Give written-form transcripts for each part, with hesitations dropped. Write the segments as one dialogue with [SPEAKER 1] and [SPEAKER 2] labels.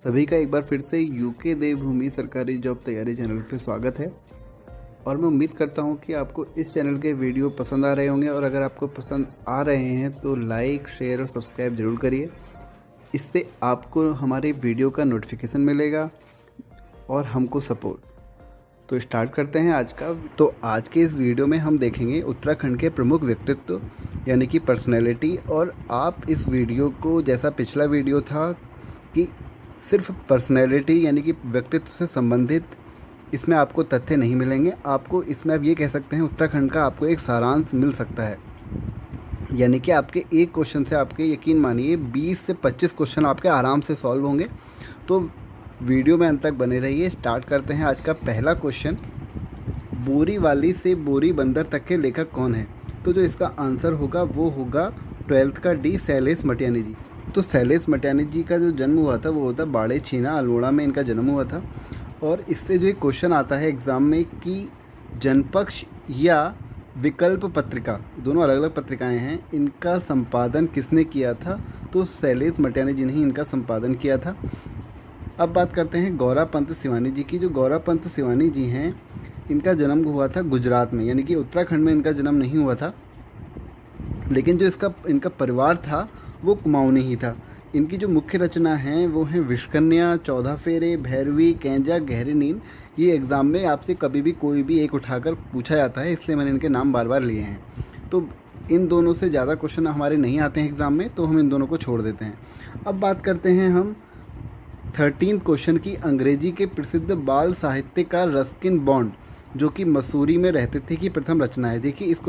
[SPEAKER 1] सभी का एक बार फिर से यूके देवभूमि सरकारी जॉब तैयारी चैनल पे स्वागत है। और मैं उम्मीद करता हूँ कि आपको इस चैनल के वीडियो पसंद आ रहे होंगे, और अगर आपको पसंद आ रहे हैं तो लाइक, शेयर और सब्सक्राइब ज़रूर करिए। इससे आपको हमारे वीडियो का नोटिफिकेशन मिलेगा और हमको सपोर्ट। तो स्टार्ट करते हैं आज का। तो आज के इस वीडियो में हम देखेंगे उत्तराखंड के प्रमुख व्यक्तित्व यानी कि पर्सनैलिटी। और आप इस वीडियो को, जैसा पिछला वीडियो था कि सिर्फ पर्सनैलिटी यानी कि व्यक्तित्व से संबंधित, इसमें आपको तथ्य नहीं मिलेंगे। आपको इसमें आप ये कह सकते हैं उत्तराखंड का आपको एक सारांश मिल सकता है। यानी कि आपके एक क्वेश्चन से, आपके यकीन मानिए 20 से 25 क्वेश्चन आपके आराम से सॉल्व होंगे। तो वीडियो में अंत तक बने रहिए। स्टार्ट करते हैं आज का पहला क्वेश्चन। बोरीवाली से बोरी बंदर तक के लेखक कौन है? तो जो इसका आंसर होगा वो होगा 12th का डी, शैलेश मटियानी जी। तो शैलेश मटियानी जी का जो जन्म हुआ था वो होता बाड़े छीना, अल्मोड़ा में इनका जन्म हुआ था। और इससे जो एक क्वेश्चन आता है एग्ज़ाम में कि जनपक्ष या विकल्प पत्रिका, दोनों अलग अलग पत्रिकाएं हैं, इनका संपादन किसने किया था? तो शैलेश मटियानी जी ने ही इनका संपादन किया था। अब बात करते हैं गौरापंत सिवानी जी की। जो गौरापंत सिवानी जी हैं, इनका जन्म हुआ था गुजरात में, यानी कि उत्तराखंड में इनका जन्म नहीं हुआ था। लेकिन जो इनका परिवार था वो कुमाऊनी ही था। इनकी जो मुख्य रचना हैं वो हैं विषकन्या, 14 फेरे, भैरवी, कैंजा, गहरी नींद। ये एग्ज़ाम में आपसे कभी भी कोई भी एक उठाकर पूछा जाता है, इसलिए मैंने इनके नाम बार बार लिए हैं। तो इन दोनों से ज़्यादा क्वेश्चन हमारे नहीं आते हैं एग्ज़ाम में, तो हम इन दोनों को छोड़ देते हैं। अब बात करते हैं हम 13 क्वेश्चन की। अंग्रेजी के प्रसिद्ध बाल साहित्यकार रस्किन बॉन्ड, जो कि मसूरी में रहते थे, की प्रथम रचना है। देखिए इस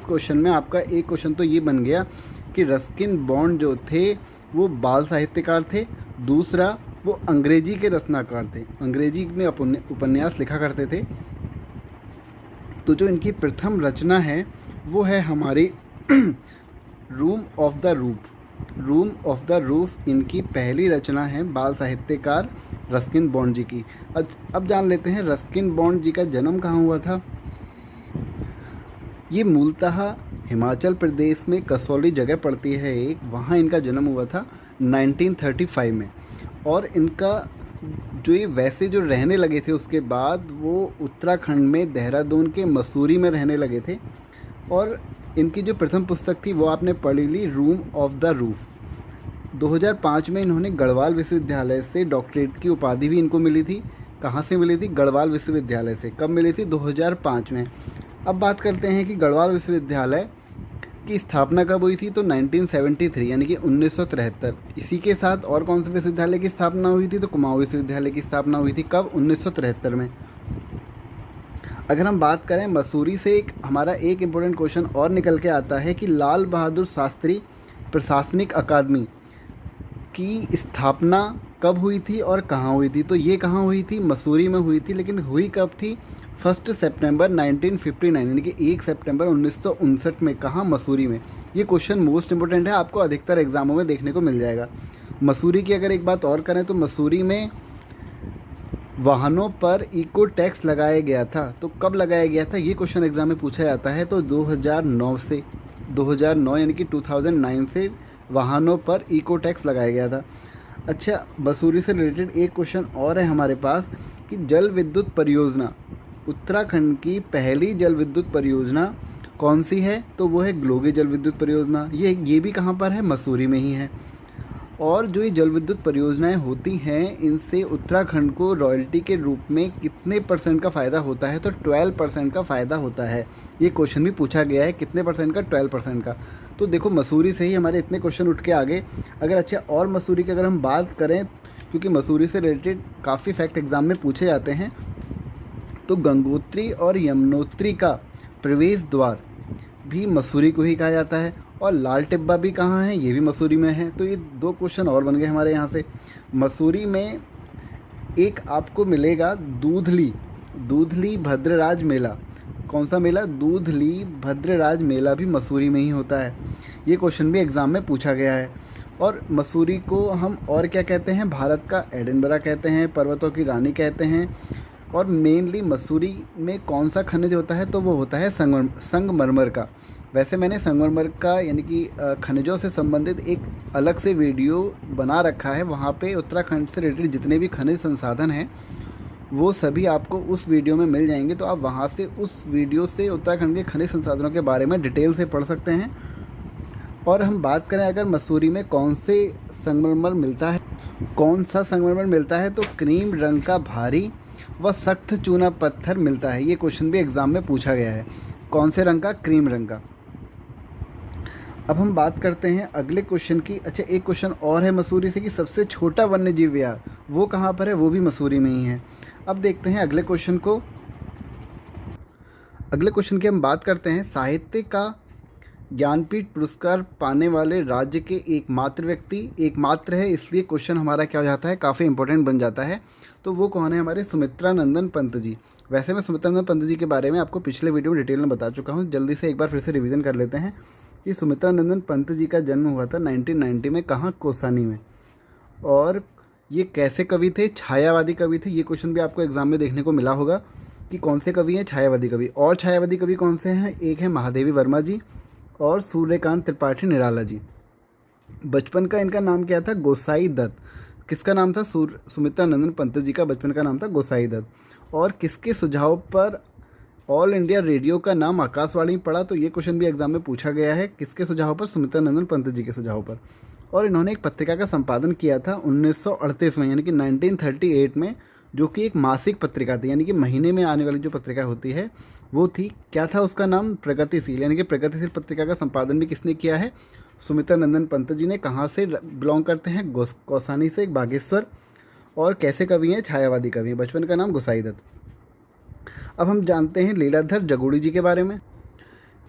[SPEAKER 1] क्वेश्चन में आपका एक क्वेश्चन तो ये बन गया कि रस्किन बॉन्ड जो थे वो बाल साहित्यकार थे। दूसरा, वो अंग्रेजी के रचनाकार थे, अंग्रेजी में उपन्यास लिखा करते थे। तो जो इनकी प्रथम रचना है वो है हमारी रूम ऑफ द रूफ इनकी पहली रचना है, बाल साहित्यकार रस्किन बॉन्ड जी की। अब जान लेते हैं रस्किन बॉन्ड जी का जन्म कहाँ हुआ था। ये मूलतः हिमाचल प्रदेश में कसौली जगह पड़ती है एक, वहाँ इनका जन्म हुआ था 1935 में। और इनका जो ये वैसे जो रहने लगे थे उसके बाद वो उत्तराखंड में देहरादून के मसूरी में रहने लगे थे। और इनकी जो प्रथम पुस्तक थी वो आपने पढ़ी ली, रूम ऑफ द रूफ। 2005 में इन्होंने गढ़वाल विश्वविद्यालय से डॉक्टरेट की उपाधि भी इनको मिली थी। कहाँ से मिली थी? गढ़वाल विश्वविद्यालय से। कब मिली थी? 2005 में। अब बात करते हैं कि गढ़वाल विश्वविद्यालय की स्थापना कब हुई थी? तो 1973 यानी कि 1973। इसी के साथ और कौन से विश्वविद्यालय की स्थापना हुई थी? तो कुमाऊं विश्वविद्यालय की स्थापना हुई थी। कब? 1973 में। अगर हम बात करें मसूरी से, हमारा एक इम्पोर्टेंट क्वेश्चन और निकल के आता है कि लाल बहादुर शास्त्री प्रशासनिक अकादमी की स्थापना कब हुई थी और कहाँ हुई थी? तो ये कहाँ हुई थी? मसूरी में हुई थी। लेकिन हुई कब थी? 1 सितंबर 1959 यानी कि 1 सितंबर 1959 में। कहाँ? मसूरी में। ये क्वेश्चन मोस्ट इम्पोर्टेंट है, आपको अधिकतर एग्जामों में देखने को मिल जाएगा। मसूरी की अगर एक बात और करें तो मसूरी में वाहनों पर इको टैक्स लगाया गया था। तो कब लगाया गया था? ये क्वेश्चन एग्जाम में पूछा जाता है। तो 2009 यानी कि 2009 से वाहनों पर इको टैक्स लगाया गया था। अच्छा, मसूरी से रिलेटेड एक क्वेश्चन और है हमारे पास कि जल विद्युत परियोजना, उत्तराखंड की पहली जल विद्युत परियोजना कौन सी है? तो वो है ग्लोगी जल विद्युत परियोजना। ये भी कहाँ पर है? मसूरी में ही है। और जो ये जल विद्युत परियोजनाएं होती हैं, इनसे उत्तराखंड को रॉयल्टी के रूप में कितने % का फ़ायदा होता है? तो 12% का फ़ायदा होता है। ये क्वेश्चन भी पूछा गया है, कितने % का? 12% का। तो देखो मसूरी से ही हमारे इतने क्वेश्चन उठ के आगे। अगर अच्छा और मसूरी की अगर हम बात करें, क्योंकि मसूरी से रिलेटेड काफ़ी फैक्ट एग्ज़ाम में पूछे जाते हैं, तो गंगोत्री और यमुनोत्री का प्रवेश द्वार भी मसूरी को ही कहा जाता है। और लाल टिब्बा भी कहाँ है? ये भी मसूरी में है। तो ये 2 क्वेश्चन और बन गए हमारे यहाँ से। मसूरी में एक आपको मिलेगा दूधली भद्रराज मेला। कौन सा मेला? दूधली भद्रराज मेला भी मसूरी में ही होता है। ये क्वेश्चन भी एग्ज़ाम में पूछा गया है। और मसूरी को हम और क्या कहते हैं? भारत का एडिनबरा कहते हैं, पर्वतों की रानी कहते हैं। और मेनली मसूरी में कौन सा खनिज होता है? तो वो होता है संगमरमर का। वैसे मैंने संगमरमर का यानी कि खनिजों से संबंधित एक अलग से वीडियो बना रखा है। वहाँ पे उत्तराखंड से रिलेटेड जितने भी खनिज संसाधन हैं वो सभी आपको उस वीडियो में मिल जाएंगे। तो आप वहाँ से उस वीडियो से उत्तराखंड के खनिज संसाधनों के बारे में डिटेल से पढ़ सकते हैं। और हम बात करें अगर मसूरी में कौन से संगमरमर मिलता है, कौन सा संगमरमर मिलता है, तो क्रीम रंग का भारी व सख्त चूना पत्थर मिलता है। ये क्वेश्चन भी एग्ज़ाम में पूछा गया है। कौन से रंग का? क्रीम रंग का। अब हम बात करते हैं अगले क्वेश्चन की। अच्छा, एक क्वेश्चन और है मसूरी से कि सबसे छोटा वन्य जीव विहार वो कहाँ पर है? वो भी मसूरी में ही है। अब देखते हैं अगले क्वेश्चन को। अगले क्वेश्चन की हम बात करते हैं। साहित्य का ज्ञानपीठ पुरस्कार पाने वाले राज्य के एकमात्र व्यक्ति, एकमात्र है इसलिए क्वेश्चन हमारा क्या हो जाता है, काफ़ी इंपॉर्टेंट बन जाता है। तो वो कौन है? हमारे सुमित्रा नंदन पंत जी। वैसे मैं सुमित्रा नंदन पंत जी के बारे में आपको पिछले वीडियो में डिटेल में बता चुका हूँ। जल्दी से एक बार फिर से रिवीजन कर लेते हैं कि सुमित्रा नंदन पंत जी का जन्म हुआ था 1990 में। कहाँ? कौसानी में। और ये कैसे कवि थे? छायावादी कवि थे। ये क्वेश्चन भी आपको एग्जाम में देखने को मिला होगा कि कौन से कवि हैं? छायावादी कवि। और छायावादी कवि कौन से हैं? एक है महादेवी वर्मा जी और सूर्यकांत त्रिपाठी निराला जी। बचपन का इनका नाम क्या था? गोसाई दत्त। किसका नाम था? सुमित्रा नंदन पंत जी का बचपन का नाम था गोसाई दत्त। और किसके सुझाव पर ऑल इंडिया रेडियो का नाम आकाशवाणी पड़ा? तो ये क्वेश्चन भी एग्जाम में पूछा गया है। किसके सुझाव पर? सुमित्रा नंदन पंत जी के सुझाव पर। और इन्होंने एक पत्रिका का संपादन किया था 1938 में, यानी कि 1938 में, जो कि एक मासिक पत्रिका थी, यानी कि महीने में आने वाली जो पत्रिका होती है वो थी। क्या था उसका नाम? प्रगतिशील। यानी कि प्रगतिशील पत्रिका का संपादन भी किसने किया है? सुमित्रा नंदन पंत जी ने। कहाँ से बिलोंग करते हैं? कौसानी से, बागेश्वर। और कैसे कवि हैं? छायावादी कवि हैं। बचपन का नाम गोसाई दत्त। अब हम जानते हैं लीलाधर जगूड़ी जी के बारे में।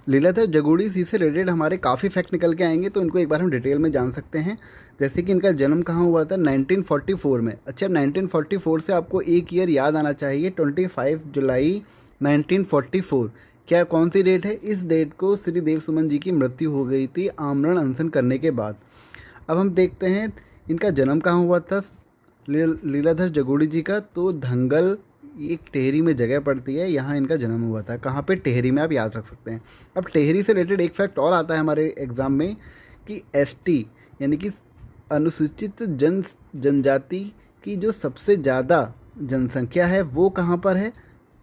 [SPEAKER 1] लीलाधर जगूड़ी जी से रिलेटेड हमारे काफ़ी फैक्ट निकल के आएंगे, तो इनको एक बार हम डिटेल में जान सकते हैं। जैसे कि इनका जन्म कहाँ हुआ था? 1944 में। अच्छा, 1944 से आपको एक ईयर याद आना चाहिए, 25 जुलाई 1944। क्या कौन सी डेट है? इस डेट को श्री देव सुमन जी की मृत्यु हो गई थी आमरण अनशन करने के बाद। अब हम देखते हैं इनका जन्म कहाँ हुआ था लीलाधर जगूड़ी जी का। तो धंगल, एक टेहरी में जगह पड़ती है, यहाँ इनका जन्म हुआ था। कहाँ पे? टेहरी में। आप याद रख सकते हैं। अब टेहरी से रिलेटेड एक फैक्ट और आता है हमारे एग्ज़ाम में कि एसटी यानी कि अनुसूचित जनजाति की जो सबसे ज़्यादा जनसंख्या है वो कहाँ पर है?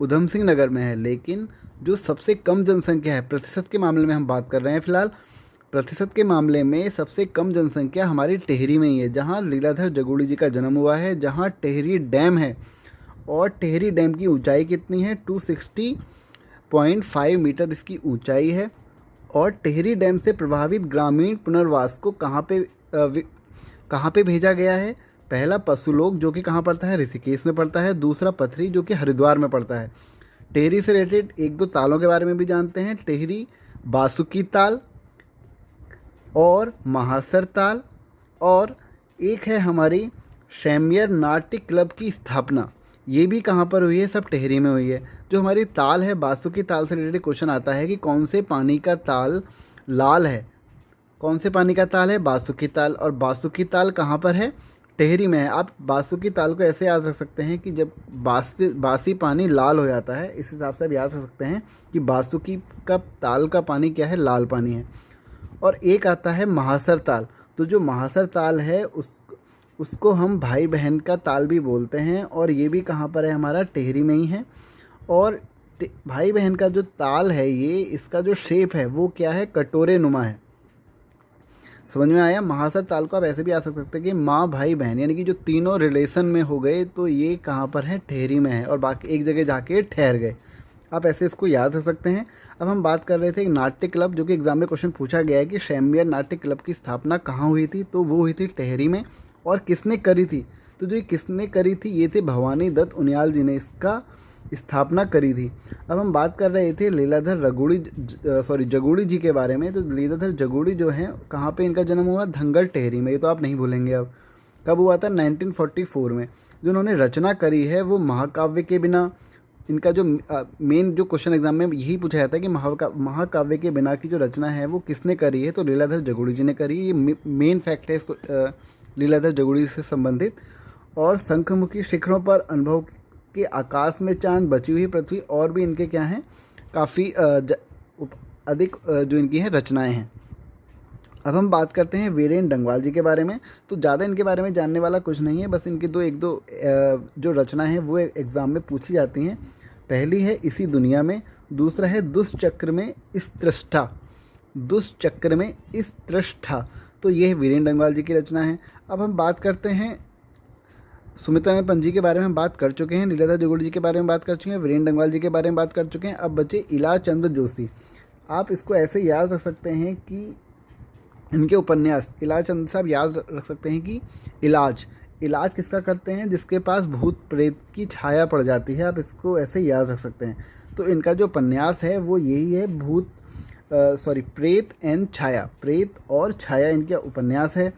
[SPEAKER 1] उधम सिंह नगर में है। लेकिन जो सबसे कम जनसंख्या है, प्रतिशत के मामले में हम बात कर रहे हैं फ़िलहाल, प्रतिशत के मामले में सबसे कम जनसंख्या हमारी टेहरी में ही है, जहाँ लीलाधर जगूड़ी जी का जन्म हुआ है, जहाँ टेहरी डैम है। और टेहरी डैम की ऊंचाई कितनी है? 260.5 मीटर इसकी ऊंचाई है। और टेहरी डैम से प्रभावित ग्रामीण पुनर्वास को कहाँ पे भेजा गया है? पहला पशुलोक, जो कि कहाँ पड़ता है? ऋषिकेश में पड़ता है। दूसरा पथरी, जो कि हरिद्वार में पड़ता है। टेहरी से रिलेटेड एक दो तालों के बारे में भी जानते हैं। टेहरी बासुकी ताल और महासर ताल। और एक है हमारी शैमियर नाट्य क्लब की स्थापना, ये भी कहाँ पर हुई है? सब टेहरी में हुई है। जो हमारी ताल है, बासुकी ताल से रिलेटेड क्वेश्चन आता है कि कौन से पानी का ताल लाल है? कौन से पानी का ताल है? बासुकी ताल। और बासुकी ताल कहाँ पर है? टेहरी में है। आप बासुकी ताल को ऐसे याद रख सकते हैं कि जब बासी पानी लाल हो जाता है, इस हिसाब से आप याद रख सकते हैं कि बासुकी का ताल का पानी क्या है? लाल पानी है। और एक आता है महासर ताल। तो जो महासर ताल है उसको हम भाई बहन का ताल भी बोलते हैं। और ये भी कहाँ पर है? हमारा टेहरी में ही है। और भाई बहन का जो ताल है, ये इसका जो शेप है वो क्या है? कटोरे नुमा है। समझ में आया? महासर ताल को आप ऐसे भी आ सकते हैं कि माँ भाई बहन, यानी कि जो तीनों रिलेशन में हो गए, तो ये कहाँ पर है? टेहरी में है। और बाकी एक जगह जाके ठहर गए। आप ऐसे इसको याद रख सकते हैं। अब हम बात कर रहे थे एक नाट्य क्लब, जो कि एग्जाम में क्वेश्चन पूछा गया है कि शैमियर नाट्य क्लब की स्थापना कहाँ हुई थी? तो वो हुई थी टेहरी में। और किसने करी थी? तो जो किसने करी थी, ये थे भवानी दत्त उनियाल जी ने इसका स्थापना करी थी। अब हम बात कर रहे थे लीलाधर जगूड़ी जी के बारे में। तो लीलाधर जगूड़ी जो हैं, कहाँ पे इनका जन्म हुआ? धंगल टेहरी में। ये तो आप नहीं भूलेंगे। अब कब हुआ था? 1944 में। जो उन्होंने रचना करी है वो महाकाव्य के बिना, इनका जो मेन जो क्वेश्चन एग्जाम में यही पूछा जाता है कि महाकाव्य के बिना की जो रचना है वो किसने करी है? तो लीलाधर जगूड़ी जी ने करी है। ये मेन फैक्ट है इसको लीलाधर जगूड़ी से संबंधित। और शंखमुखी शिखरों पर अनुभव के आकाश में चांद, बची हुई पृथ्वी, और भी इनके क्या हैं? काफ़ी अधिक जो इनकी है रचनाएं हैं। अब हम बात करते हैं वीरेंद्र डंगवाल जी के बारे में। तो ज़्यादा इनके बारे में जानने वाला कुछ नहीं है, बस इनकी एक दो जो रचनाएं हैं वो एग्ज़ाम में पूछी जाती हैं। पहली है इसी दुनिया में, दूसरा है दुष्चक्र में इस तृष्ठा, दुष्चक्र में इस तृष्ठा। तो ये वीरेंद्र डंगवाल जी की रचना है। अब हम बात करते हैं सुमित्रा पंत जी के बारे में हम बात कर चुके हैं, लीलाधर जगुड़ जी के बारे में बात कर चुके हैं, वीरेंद्र डंगवाल जी के बारे में बात कर चुके हैं। अब बचे इलाज चंद्र जोशी। आप इसको ऐसे याद रख सकते हैं कि इनके उपन्यास, इलाज चंद्र साहब याद रख सकते हैं कि इलाज किसका करते हैं, जिसके पास भूत प्रेत की छाया पड़ जाती है। आप इसको ऐसे याद रख सकते हैं। तो इनका जो उपन्यास है वो यही है, प्रेत एंड छाया, प्रेत और छाया इनका उपन्यास है।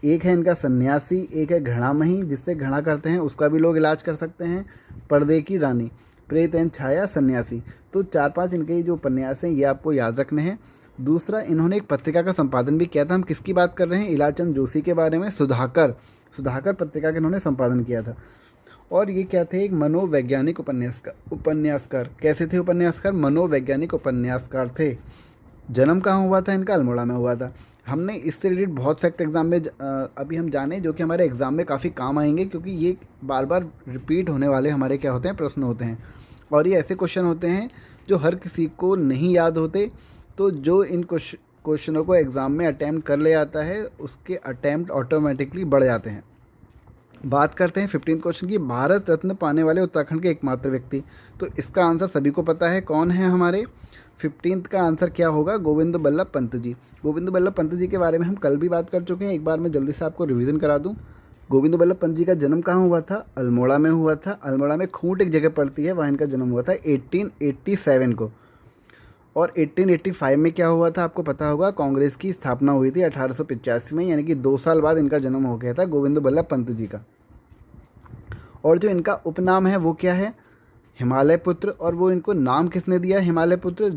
[SPEAKER 1] एक है इनका सन्यासी, एक है घृणामही, जिससे घृणा करते हैं उसका भी लोग इलाज कर सकते हैं, पर्दे की रानी, प्रेत एंड छाया, सन्यासी। तो 4-5 इनके जो उपन्यास हैं ये आपको याद रखने हैं। दूसरा, इन्होंने एक पत्रिका का संपादन भी किया था। हम किसकी बात कर रहे हैं, इलाचंद जोशी के बारे में। सुधाकर पत्रिका का इन्होंने संपादन किया था। और ये क्या थे, एक मनोवैज्ञानिक उपन्यासकार। कैसे थे उपन्यासकार, मनोवैज्ञानिक उपन्यासकार थे। जन्म कहाँ हुआ था इनका, अल्मोड़ा में हुआ था। हमने इससे रिलेटेड बहुत फैक्ट एग्जाम में अभी हम जाने जो कि हमारे एग्ज़ाम में काफ़ी काम आएंगे, क्योंकि ये बार बार रिपीट होने वाले हमारे क्या होते हैं, प्रश्न होते हैं। और ये ऐसे क्वेश्चन होते हैं जो हर किसी को नहीं याद होते। तो जो इन क्वेश्चनों को एग्ज़ाम में अटैम्प्ट कर ले आता है उसके अटैम्प्ट ऑटोमेटिकली बढ़ जाते हैं। बात करते हैं 15th क्वेश्चन की, भारत रत्न पाने वाले उत्तराखंड के एकमात्र व्यक्ति। तो इसका आंसर सभी को पता है, कौन है हमारे 15th का आंसर क्या होगा, गोविंद बल्लभ पंत जी। गोविंद बल्लभ पंत जी के बारे में हम कल भी बात कर चुके हैं, एक बार मैं जल्दी से आपको रिवीजन करा दूं। गोविंद बल्लभ पंत जी का जन्म कहाँ हुआ था, अल्मोड़ा में हुआ था। अल्मोड़ा में खूंट एक जगह पड़ती है, वहाँ इनका जन्म हुआ था 1887 को। और 1885 में क्या हुआ था आपको पता होगा, कांग्रेस की स्थापना हुई थी 1885 में, यानी कि 2 साल बाद इनका जन्म हो गया था गोविंद बल्लभ पंत जी का। और जो इनका उपनाम है वो क्या है, हिमालय पुत्र। और वो इनको नाम किसने दिया, हिमालय पुत्र,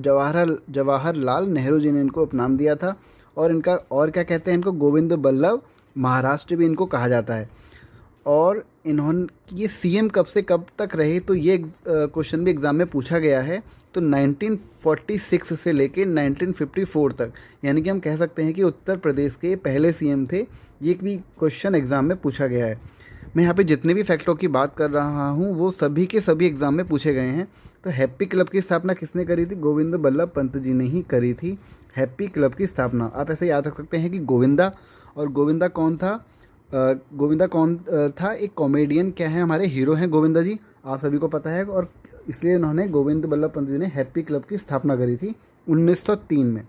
[SPEAKER 1] जवाहरलाल नेहरू जी ने इनको उपनाम दिया था। और इनका और क्या कहते हैं इनको, गोविंद बल्लभ महाराष्ट्र भी इनको कहा जाता है। और इन्होंने ये सीएम कब से कब तक रहे, तो ये क्वेश्चन भी एग्ज़ाम में पूछा गया है। तो 1946 से लेके 1954 तक, यानी कि हम कह सकते हैं कि उत्तर प्रदेश के पहले सीएम थे। ये भी क्वेश्चन एग्ज़ाम में पूछा गया है। मैं यहाँ पे जितने भी फैक्टरों की बात कर रहा हूँ वो सभी के सभी एग्ज़ाम में पूछे गए हैं। तो हैप्पी क्लब की स्थापना किसने करी थी, गोविंद बल्लभ पंत जी ने ही करी थी हैप्पी क्लब की स्थापना। आप ऐसे याद रख सकते हैं कि गोविंदा, और गोविंदा कौन था, था एक कॉमेडियन, क्या है हमारे हीरो हैं गोविंदा जी, आप सभी को पता है। और इसलिए उन्होंने, गोविंद बल्लभ पंत जी ने हैप्पी क्लब की स्थापना करी थी 1903 में।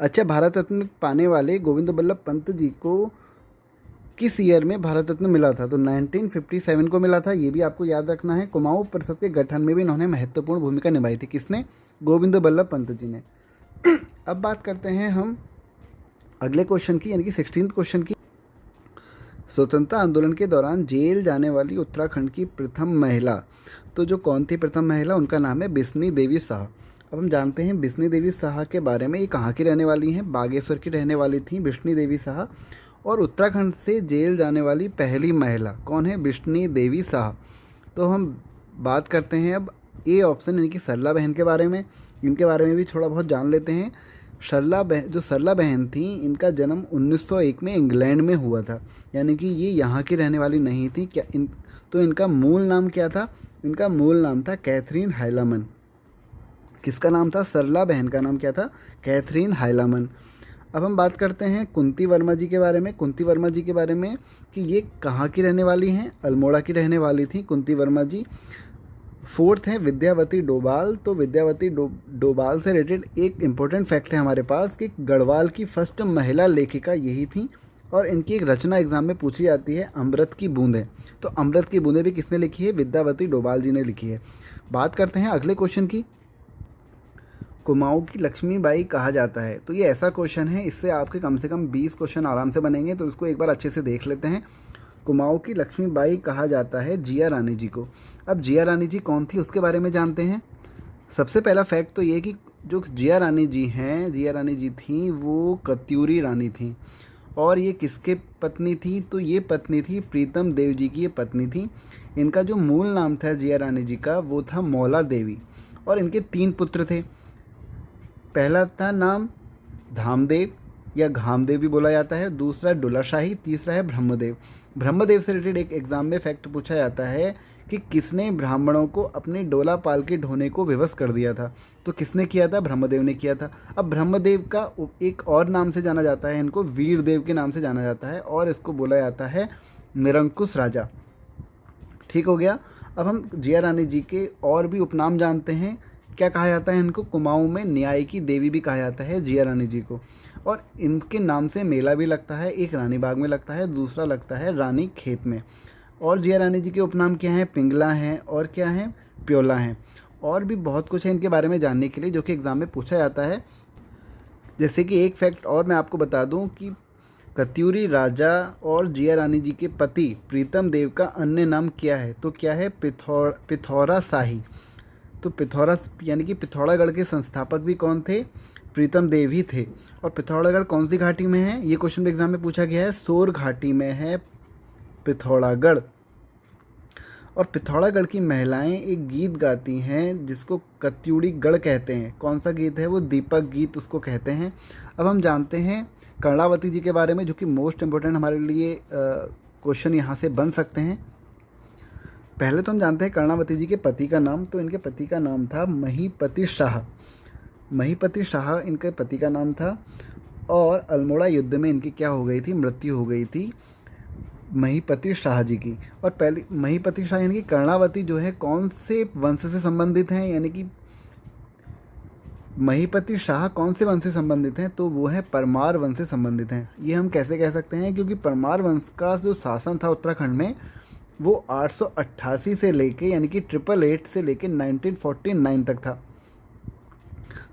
[SPEAKER 1] अच्छा, भारत रत्न पाने वाले गोविंद बल्लभ पंत जी को किस ईयर में भारत रत्न मिला था, तो 1957 को मिला था। ये भी आपको याद रखना है। कुमाऊं परिषद के गठन में भी इन्होंने महत्वपूर्ण भूमिका निभाई थी, किसने, गोविंद बल्लभ पंत जी ने। अब बात करते हैं हम अगले क्वेश्चन की, यानी कि 16th क्वेश्चन की। स्वतंत्रता आंदोलन के दौरान जेल जाने वाली उत्तराखंड की प्रथम महिला, तो जो कौन थी प्रथम महिला, उनका नाम है बिस्नी देवी शाह। अब हम जानते हैं बिस्नी देवी शाह के बारे में, ये कहाँ की रहने वाली हैं, बागेश्वर की रहने वाली थी बिस्नी देवी शाह। और उत्तराखंड से जेल जाने वाली पहली महिला कौन है, बिस्नी देवी शाह। तो हम बात करते हैं अब ए ऑप्शन, यानी कि सरला बहन के बारे में। इनके बारे में भी थोड़ा बहुत जान लेते हैं। सरला बहन थी, इनका जन्म 1901 में इंग्लैंड में हुआ था, यानी कि ये यहाँ की रहने वाली नहीं थी। तो इनका मूल नाम क्या था, इनका मूल नाम था कैथरीन हाइलामन। किसका नाम था, सरला बहन का नाम क्या था, कैथरीन हाइलामन। अब हम बात करते हैं कुंती वर्मा जी के बारे में। कुंती वर्मा जी के बारे में कि ये कहाँ की रहने वाली हैं, अल्मोड़ा की रहने वाली थी कुंती वर्मा जी। 4th है विद्यावती डोभाल। तो विद्यावती डोभाल से रिलेटेड एक इम्पोर्टेंट फैक्ट है हमारे पास कि गढ़वाल की फर्स्ट महिला लेखिका यही थी। और इनकी एक रचना एग्जाम में पूछी जाती है, अमृत की बूंदें। तो अमृत की बूंदें भी किसने लिखी है, विद्यावती डोभाल जी ने लिखी है। बात करते हैं अगले क्वेश्चन की, कुमाऊं की लक्ष्मीबाई कहा जाता है। तो ये ऐसा क्वेश्चन है, इससे आपके कम से कम 20 क्वेश्चन आराम से बनेंगे, तो इसको एक बार अच्छे से देख लेते हैं। कुमाऊं की लक्ष्मीबाई कहा जाता है जिया रानी जी को। अब जिया रानी जी कौन थी उसके बारे में जानते हैं। सबसे पहला फैक्ट तो ये कि जो जिया रानी जी हैं, जिया रानी जी थी वो कत्यूरी रानी थी। और ये किसके पत्नी थी, तो ये पत्नी थी प्रीतम देव जी की ये पत्नी थी। इनका जो मूल नाम था जिया रानी जी का वो था मौला देवी। और इनके 3 पुत्र थे, पहला था नाम धामदेव या घामदेव भी बोला जाता है, दूसरा डुलाशाही, तीसरा है ब्रह्मदेव। ब्रह्मदेव से रिलेटेड एक एग्जाम में फैक्ट पूछा जाता है कि किसने ब्राह्मणों को अपनी डोला पाल के ढोने को विवश कर दिया था। तो किसने किया था? ब्रह्मदेव ने किया था। अब ब्रह्मदेव का एक और नाम से जाना जाता है, इनको वीरदेव के नाम से जाना जाता है और इसको बोला जाता है निरंकुश राजा। ठीक हो गया। अब हम जिया रानी जी के और भी उपनाम जानते हैं। क्या कहा जाता है इनको? कुमाऊं में न्याय की देवी भी कहा जाता है जिया रानी जी को, और इनके नाम से मेला भी लगता है। एक रानी बाग में लगता है, दूसरा लगता है रानी खेत में। और जिया रानी जी के उपनाम क्या हैं? पिंगला हैं और क्या हैं? प्योला हैं। और भी बहुत कुछ है इनके बारे में जानने के लिए जो कि एग्ज़ाम में पूछा जाता है। जैसे कि एक फैक्ट और मैं आपको बता दूं कि कत्यूरी राजा और जिया रानी जी के पति प्रीतम देव का अन्य नाम क्या है? तो क्या है? पिथौरा शाही। तो पिथौरा यानी कि पिथौरागढ़ के संस्थापक भी कौन थे? प्रीतम देव ही थे। और पिथौरागढ़ कौन सी घाटी में है? ये क्वेश्चन एग्जाम में पूछा गया है। सोर घाटी में है पिथौरागढ़। और पिथौरागढ़ की महिलाएं एक गीत गाती हैं जिसको कत्यूड़ी गढ़ कहते हैं। कौन सा गीत है वो? दीपक गीत उसको कहते हैं। अब हम जानते हैं कर्णावती जी के बारे में, जो कि मोस्ट इम्पोर्टेंट हमारे लिए क्वेश्चन यहाँ से बन सकते हैं। पहले तो हम जानते हैं कर्णावती जी के पति का नाम। तो इनके पति का नाम था महीपति शाह। महीपति शाह इनके पति का नाम था। और अल्मोड़ा युद्ध में इनकी क्या हो गई थी? मृत्यु हो गई थी महीपति शाह जी की। और पहले महीपति शाह यानी कि कर्णावती जो है कौन से वंश से संबंधित हैं? यानी कि महीपति शाह कौन से वंश से संबंधित हैं? तो वो है परमार वंश से संबंधित हैं। ये हम कैसे कह सकते हैं? क्योंकि परमार वंश का जो शासन था उत्तराखंड में वो 888 से लेके यानी कि 888 से लेके 1949 तक था।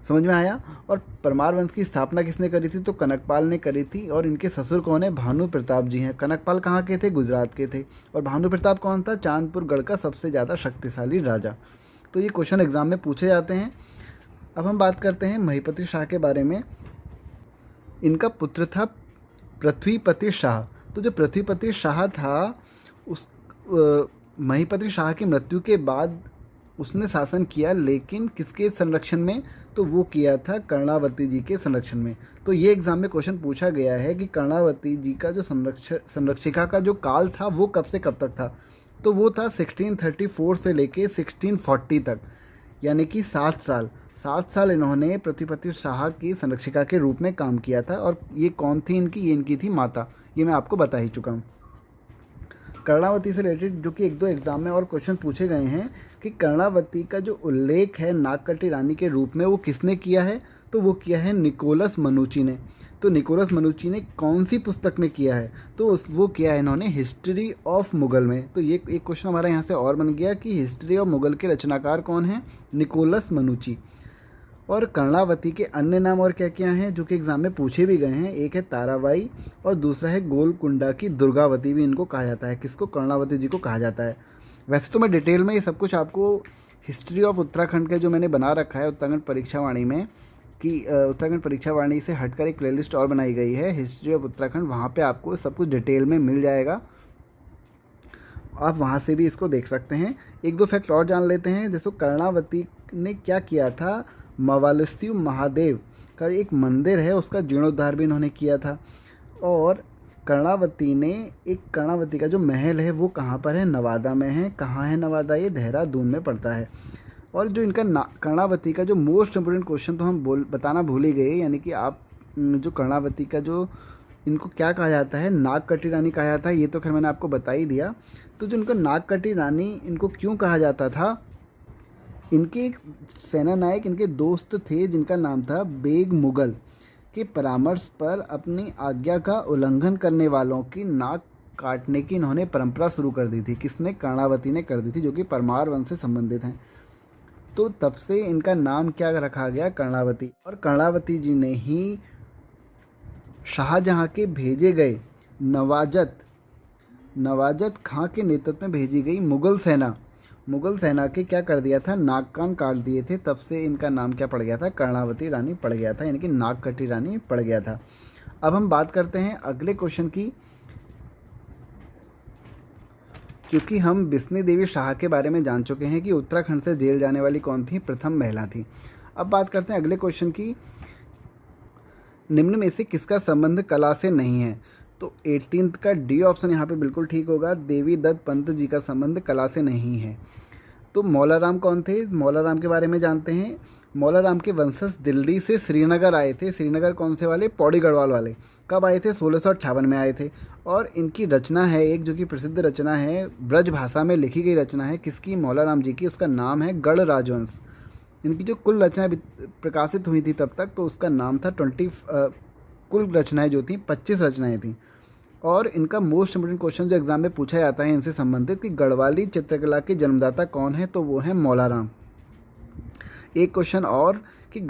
[SPEAKER 1] समझ में आया? और परमार वंश की स्थापना किसने करी थी? तो कनकपाल ने करी थी। और इनके ससुर कौन है? भानु प्रताप जी हैं। कनकपाल कहाँ के थे? गुजरात के थे। और भानु प्रताप कौन था? चांदपुर गढ़ का सबसे ज़्यादा शक्तिशाली राजा। तो ये क्वेश्चन एग्जाम में पूछे जाते हैं। अब हम बात करते हैं महीपति शाह के बारे में। इनका पुत्र था पृथ्वीपति शाह। तो जो पृथ्वीपति शाह था उस महीपति शाह की मृत्यु के बाद उसने शासन किया, लेकिन किसके संरक्षण में? तो वो किया था कर्णावती जी के संरक्षण में। तो ये एग्जाम में क्वेश्चन पूछा गया है कि कर्णावती जी का जो संरक्षिका का जो काल था वो कब से कब तक था? तो वो था 1634 से लेके 1640 तक, यानी कि 7 साल। 7 साल इन्होंने पृथ्वीपति शाह की संरक्षिका के रूप में काम किया था। और ये कौन थी इनकी? ये इनकी थी माता। ये मैं आपको बता ही चुका हूँ। कर्णावती से रिलेटेड जो कि 1-2 एग्जाम में और क्वेश्चन पूछे गए हैं कि कर्णावती का जो उल्लेख है नागकटी रानी के रूप में वो किसने किया है? तो वो किया है निकोलस मनुची ने। तो निकोलस मनुची ने कौन सी पुस्तक में किया है? तो वो किया है इन्होंने हिस्ट्री ऑफ मुगल में। तो ये एक क्वेश्चन हमारा यहाँ से और बन गया कि हिस्ट्री ऑफ मुगल के रचनाकार कौन है? निकोलस मनुची। और कर्णावती के अन्य नाम और क्या क्या हैं जो कि एग्जाम में पूछे भी गए हैं? एक है ताराबाई और दूसरा है गोलकुंडा की दुर्गावती भी इनको कहा जाता है। किसको? कर्णावती जी को कहा जाता है। वैसे तो मैं डिटेल में ये सब कुछ आपको हिस्ट्री ऑफ उत्तराखंड के जो मैंने बना रखा है उत्तराखंड परीक्षा वाणी में, कि उत्तराखंड परीक्षा वाणी से हटकर एक प्लेलिस्ट और बनाई गई है हिस्ट्री ऑफ उत्तराखंड, वहाँ पे आपको सब कुछ डिटेल में मिल जाएगा। आप वहाँ से भी इसको देख सकते हैं। 1-2 फैक्ट और जान लेते हैं। जैसे कर्णावती ने क्या किया था? मवालस्यु महादेव का एक मंदिर है उसका जीर्णोद्धार भी इन्होंने किया था। और कर्णावती का जो महल है वो कहाँ पर है? नवादा में है। कहाँ है नवादा? ये देहरादून में पड़ता है। और जो इनका कर्णावती का जो मोस्ट इम्पोर्टेंट क्वेश्चन तो हम बताना भूल ही गए, यानी कि आप जो कर्णावती का जो इनको क्या कहा जाता है? नागकटी रानी कहा जाता है। ये तो खैर मैंने आपको बता ही दिया। तो जो इनको नागकटी रानी इनको क्यों कहा जाता था? इनके एक सेना नायक इनके दोस्त थे जिनका नाम था बेग मुगल के परामर्श पर अपनी आज्ञा का उल्लंघन करने वालों की नाक काटने की इन्होंने परंपरा शुरू कर दी थी। किसने? कर्णावती ने कर दी थी, जो कि परमार वंश से संबंधित हैं। तो तब से इनका नाम क्या रखा गया? कर्णावती। और कर्णावती जी ने ही शाहजहाँ के भेजे गए नवाजत खां के नेतृत्व में भेजी गई मुगल सेना के क्या कर दिया था? नाक कान काट दिए थे। तब से इनका नाम क्या पड़ गया था? कर्णावती रानी पड़ गया था, यानी कि नागकटी रानी पड़ गया था। अब हम बात करते हैं अगले क्वेश्चन की, क्योंकि हम बिस्नी देवी शाह के बारे में जान चुके हैं कि उत्तराखंड से जेल जाने वाली कौन थी? प्रथम महिला थी। अब बात करते हैं अगले क्वेश्चन की निम्न में से किसका संबंध कला से नहीं है? तो 18th का डी ऑप्शन यहाँ पे बिल्कुल ठीक होगा। देवी दत्त पंत जी का संबंध कला से नहीं है। तो मौलाराम कौन थे? मौलाराम के बारे में जानते हैं। मौलाराम के वंशज दिल्ली से श्रीनगर आए थे। श्रीनगर कौन से वाले? पौड़ी गढ़वाल वाले। कब आए थे? 1658 में आए थे। और इनकी रचना है एक, जो कि प्रसिद्ध रचना है, ब्रज भाषा में लिखी गई रचना है किसकी? मौलाराम जी की। उसका नाम है गढ़ राजवंश। इनकी जो कुल रचनाएं प्रकाशित हुई थी तब तक, तो उसका नाम था कुल रचनाएं जो थी 25 रचनाएं थी। और इनका मोस्ट इम्पोर्टेंट क्वेश्चन जो एग्जाम में पूछा जाता है इनसे संबंधित कि गढ़वाली चित्रकला के जन्मदाता कौन है? तो वो है मौलाराम। एक क्वेश्चन और कि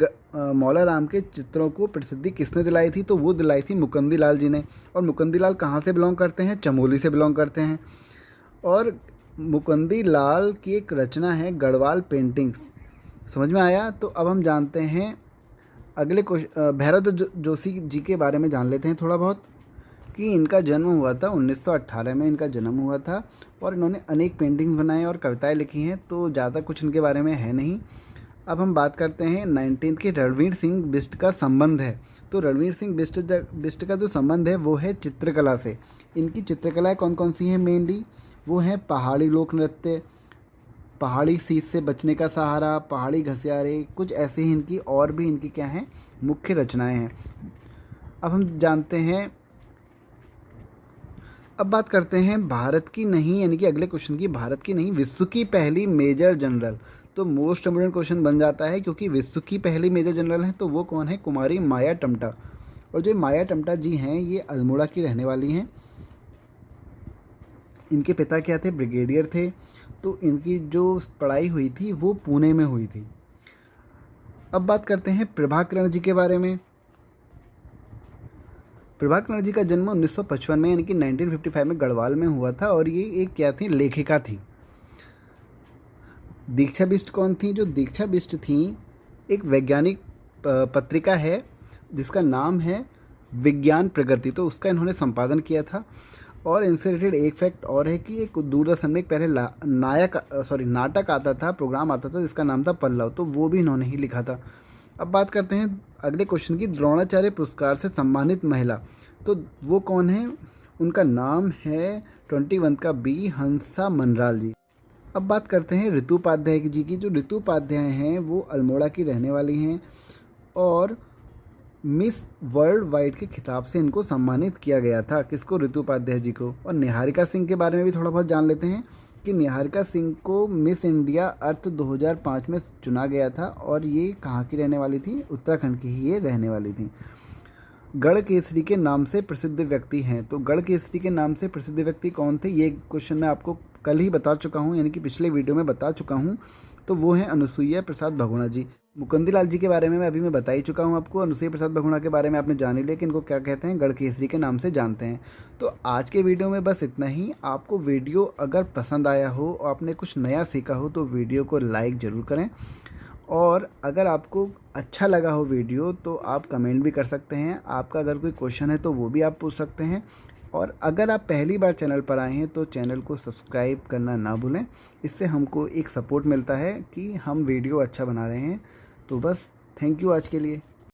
[SPEAKER 1] मौलाराम के चित्रों को प्रसिद्धि किसने दिलाई थी? तो वो दिलाई थी मुकुंदी लाल जी ने। और मुकुंदी लाल कहाँ से बिलोंग करते हैं? चमोली से बिलोंग करते हैं। और मुकुंदी लाल की एक रचना है गढ़वाल पेंटिंग्स। समझ में आया? तो अब हम जानते हैं अगले क्वेश्चन, भैरव जोशी जी के बारे में जान लेते हैं थोड़ा बहुत कि इनका जन्म हुआ था 1918 में इनका जन्म हुआ था। और इन्होंने अनेक पेंटिंग्स बनाए और कविताएं लिखी हैं, तो ज़्यादा कुछ इनके बारे में है नहीं। अब हम बात करते हैं 19th के रणवीर सिंह बिष्ट का संबंध है। तो रणवीर सिंह बिष्ट का जो संबंध है वो है चित्रकला से। इनकी चित्रकलाएँ कौन कौन सी हैं? मेनली वो हैं पहाड़ी लोक नृत्य, पहाड़ी शीत से बचने का सहारा, पहाड़ी घसियारे, कुछ ऐसे ही इनकी और भी इनकी क्या हैं? मुख्य रचनाएं हैं। अब हम जानते हैं, अब बात करते हैं भारत की नहीं, यानी कि अगले क्वेश्चन की, भारत की नहीं विश्व की पहली मेजर जनरल। तो मोस्ट इम्पोर्टेंट क्वेश्चन बन जाता है क्योंकि विश्व की पहली मेजर जनरल है तो वो कौन है? कुमारी माया टमटा। और जो माया टमटा जी हैं ये अल्मोड़ा की रहने वाली हैं। इनके पिता क्या थे? ब्रिगेडियर थे। तो इनकी जो पढ़ाई हुई थी वो पुणे में हुई थी। अब बात करते हैं प्रभाकरण जी के बारे में। प्रभाकरण जी का जन्म 1955 में यानी कि 1955 में गढ़वाल में हुआ था। और ये एक क्या थी? लेखिका थी। दीक्षा बिष्ट कौन थी? जो दीक्षा बिष्ट थी एक वैज्ञानिक पत्रिका है जिसका नाम है विज्ञान प्रगति, तो उसका इन्होंने संपादन किया था। और इनसे रिलेटेड एक फैक्ट और है कि एक दूरदर्शन में एक पहले नाटक आता था, प्रोग्राम आता था जिसका नाम था पल्लव, तो वो भी इन्होंने ही लिखा था। अब बात करते हैं अगले क्वेश्चन की, द्रोणाचार्य पुरस्कार से सम्मानित महिला। तो वो कौन है? उनका नाम है 21 का बी हंसा मनराल जी। अब बात करते हैं ऋतु उपाध्याय जी की। जो ऋतु उपाध्याय हैं वो अल्मोड़ा की रहने वाली हैं और मिस वर्ल्ड वाइड के खिताब से इनको सम्मानित किया गया था। किसको? ऋतु उपाध्याय जी को। और निहारिका सिंह के बारे में भी थोड़ा बहुत जान लेते हैं कि निहारिका सिंह को मिस इंडिया अर्थ 2005 में चुना गया था। और ये कहाँ की रहने वाली थी? उत्तराखंड की ही ये रहने वाली थी। गढ़ केसरी के नाम से प्रसिद्ध व्यक्ति हैं। तो गढ़ केसरी के नाम से प्रसिद्ध व्यक्ति कौन थे? ये क्वेश्चन मैं आपको कल ही बता चुका हूँ, यानी कि पिछले वीडियो में बता चुका हूँ। तो वो हैं अनुसुईया प्रसाद बहुगुणा जी। मुकुंदी लाल जी के बारे में मैं बता ही चुका हूँ आपको। अनुसुईया प्रसाद बहुगुणा के बारे में आपने जान ही लिया कि इनको क्या कहते हैं? गढ़ केसरी के नाम से जानते हैं। तो आज के वीडियो में बस इतना ही। आपको वीडियो अगर पसंद आया हो और आपने कुछ नया सीखा हो तो वीडियो को लाइक ज़रूर करें। और अगर आपको अच्छा लगा हो वीडियो तो आप कमेंट भी कर सकते हैं। आपका अगर कोई क्वेश्चन है तो वो भी आप पूछ सकते हैं। और अगर आप पहली बार चैनल पर आए हैं तो चैनल को सब्सक्राइब करना ना भूलें। इससे हमको एक सपोर्ट मिलता है कि हम वीडियो अच्छा बना रहे हैं। तो बस थैंक यू आज के लिए।